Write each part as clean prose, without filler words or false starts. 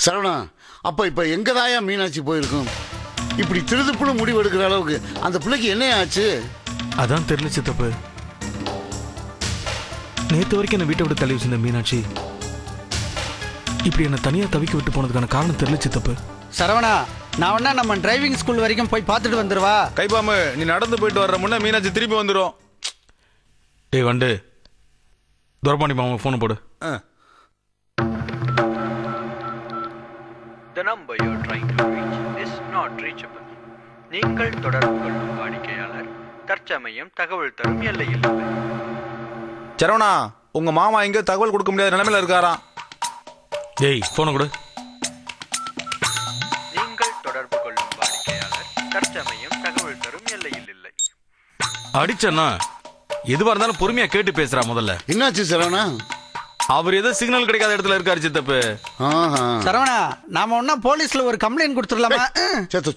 சரவணா, அப்ப இப்ப எங்கதாயா மீனாட்சி போயிருக்கும்? இப்படி திருதுப்புன்னு முடிவு எடுக்கிற அளவுக்கு அந்த பிள்ளைக்கு என்ன ஆச்சு? அதான் தெரியல சித்தப்பு. நேற்று வரைக்கும் என்ன வீட்டை விட்டு தள்ளி வச்சிருந்த மீனாட்சி இப்படி என்ன தனியா தவிக்க விட்டு போனதுக்கான காரணம் தெரியல சித்தப்பு. சரவணா, நான் வேணா நம்ம டிரைவிங் ஸ்கூல் வரைக்கும் போய் பார்த்துட்டு வந்துடுவா. கைப்பாமு, நீ நடந்து போயிட்டு வர்ற முன்ன மீனாட்சி திருப்பி வந்துடும். டேய் வண்டு, துரபாண்டி மாமா ஃபோன் போடு. The number you are trying to reach is not reachable. நீங்கள் தொடர்பு கொள்ளும் வாடிக்கையாளர் தற்சமயம் தகவல் தரும் எல்லையில் இல்லை. சரவணா, உங்க மாமா எங்க தகவல் கொடுக்க முடியாத நிலைமையில இருக்காராம். டேய் ஃபோனை கொடு. நீங்கள் தொடர்பு கொள்ளும் வாடிக்கையாளர் தற்சமயம் தகவல் தரும் எல்லையில் இல்லை. அடிச்சண்ணா, எதுவா இருந்தாலும் பொறுமையா கேட்டு பேசுறா. முதல்ல என்னாச்சு சரவணா? அவர் ஏதோ சிக்னல் கிடைக்காத இடத்துல இருக்காரு சித்தப்பு. சரவணா, நாம ஒன்னா போலீஸ்ல ஒரு கம்ப்ளைண்ட் கொடுத்துடலாமா?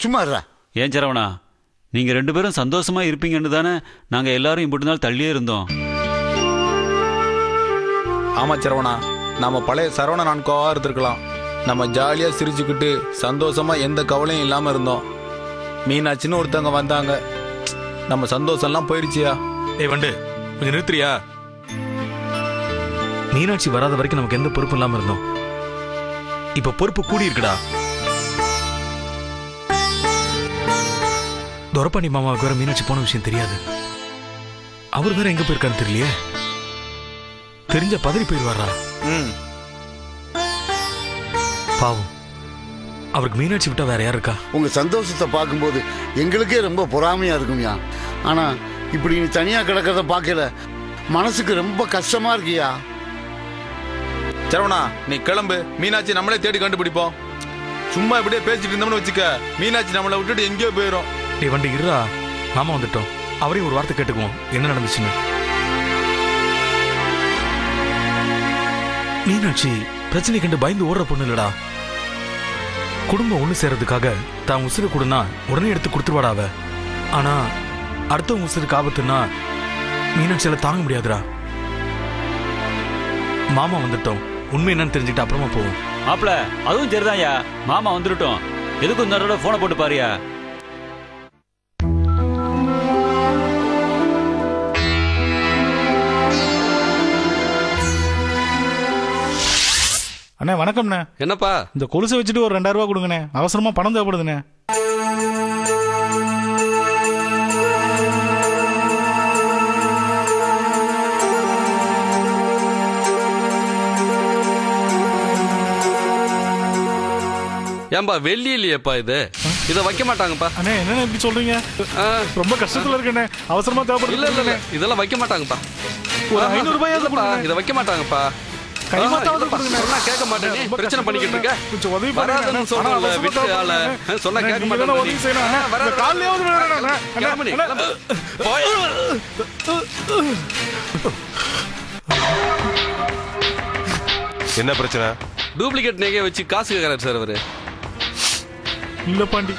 சும்மா இருடா. ஏன் சரவணா, நீங்க 2 பேரும் சந்தோஷமா இருப்பீங்கன்னு தானே நாங்க எல்லாரும் இப்படி நாள் தள்ளியே இருந்தோம். ஆமா சரவணா, நம்ம பழைய சரவணா நான்கோவா இருந்திருக்கலாம். நம்ம ஜாலியா சிரிச்சுக்கிட்டு சந்தோஷமா எந்த கவலையும் இல்லாம இருந்தோம். மீனாட்சின்னு ஒருத்தவங்க வந்தாங்க, நம்ம சந்தோஷம் எல்லாம் போயிருச்சியா. ஏய் வண்டு, கொஞ்சம் நிறுத்துறியா? மீனாட்சி வராத வரைக்கும் நமக்கு எந்த பொறுப்பு இல்லாம இருந்தோம். இப்ப பொறுப்பு கூடி இருக்குடா. துரபாண்டி மாமாவுக்கு வேற மீனாட்சி போன விஷயம் தெரியாது. அவர் வேற எங்க போயிருக்கான்னு தெரியலையே. தெரிஞ்ச பதறி போயிடுவாரா? பாவம், அவருக்கு மீனாட்சி விட்டா வேற யார் இருக்கா? உங்க சந்தோஷத்தை பார்க்கும்போது எங்களுக்கே ரொம்ப பொறாமையா இருக்கும்யா. ஆனா இப்படி நீ தனியா கிடக்கிறத பார்க்கல மனசுக்கு ரொம்ப கஷ்டமா இருக்கியா. சரவணா, நீ கிளம்பு, மீனாட்சி நம்மளே தேடி கண்டுபிடிப்போம். சும்மா இப்படியே பேசிட்டு இருந்தோம்னு வச்சுக்க, மீனாட்சி நம்மளை விட்டுட்டு எங்கேயோ போயிடும். டேய் வண்டி இருடா, மாமா வந்துட்டோம். அவரையும் ஒரு வார்த்தை கேட்டுக்குவோம், என்ன நடந்துச்சுன்னு. மீனாட்சி பிரச்சனை கண்டு பயந்து ஓடுற பொண்ணு இல்லடா. குடும்பம் ஒண்ணு சேர்றதுக்காக தான் உசுறு கொடுனா உடனே எடுத்து கொடுத்துருவாடா அவ. ஆனா அடுத்தவங்க உசுருக்கு ஆபத்துன்னா மீனாட்சியால தாங்க முடியாதுடா. மாமா வந்துட்டோம், உண்மை என்னன்னு தெரிஞ்சுக்கிட்டு அப்புறமா போவோம். மாப்பிள, அதுவும் சரிதான்யா. மாமா வந்துட்டோம், எதுக்கும் இந்த தடவை போனை போட்டு பாரியா. அண்ணே வணக்கம்ண்ணே. என்னப்பா? இந்த கொலுசை வச்சுட்டு ஒரு 2000 ரூபா கொடுங்கண்ணே, அவசரமா பணம் தேவைப்படுதுண்ணே. ஏன்பா வெள்ளி இல்லையப்பா இது? இதை வைக்க மாட்டாங்கப்பா. அண்ணே என்ன இப்படி சொல்றீங்க? ரொம்ப கஷ்டத்துல இருக்கண்ணே, அவசரமா தேவைப்படுது. இல்ல இல்ல இதெல்லாம் வைக்க மாட்டாங்கப்பா. ஒரு 500 ரூபாய் இதை வைக்க மாட்டாங்கப்பா. கேட்க மாட்டேன், பிரச்சனை பண்ணிக்கிட்டு இருக்க. கொஞ்சம் உதவி பண்ணுங்க. சொல்றல விட்டு ஆள சொன்னா கேட்க மாட்டேன். என்ன பிரச்சனை? டூப்ளிகேட் நகையை வச்சு காசு கேட்கறாரு சார் அவரு. இல்ல பாண்டி,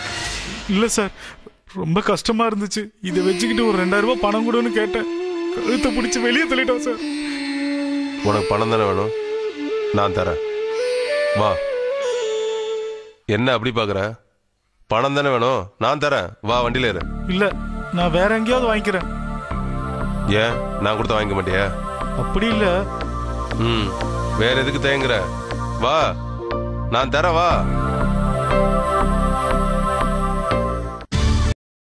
இல்ல சார், ரொம்ப கஷ்டமா இருந்துச்சு. இதை வச்சுக்கிட்டு ஒரு 2000 ரூபாய் பணம் கொடுன்னு கேட்டேன். கழுத்தை பிடிச்சி வெளியே தள்ளிட்டோம் சார். உனக்கு பணம் தானே வேணும், நான் தரேன், வா. என்ன அப்படி பாக்குற? பணம் தானே வேணும், நான் தரேன், வா வண்டியில ஏறு. இல்ல, நான் வேற எங்கேயாவது வாங்கிக்கிறேன். ஏன் நான் கொடுத்த வாங்கிக்க மாட்டியா? அப்படி இல்ல. வேற எதுக்கு தயங்குற? வா, நான் தரேன், வா.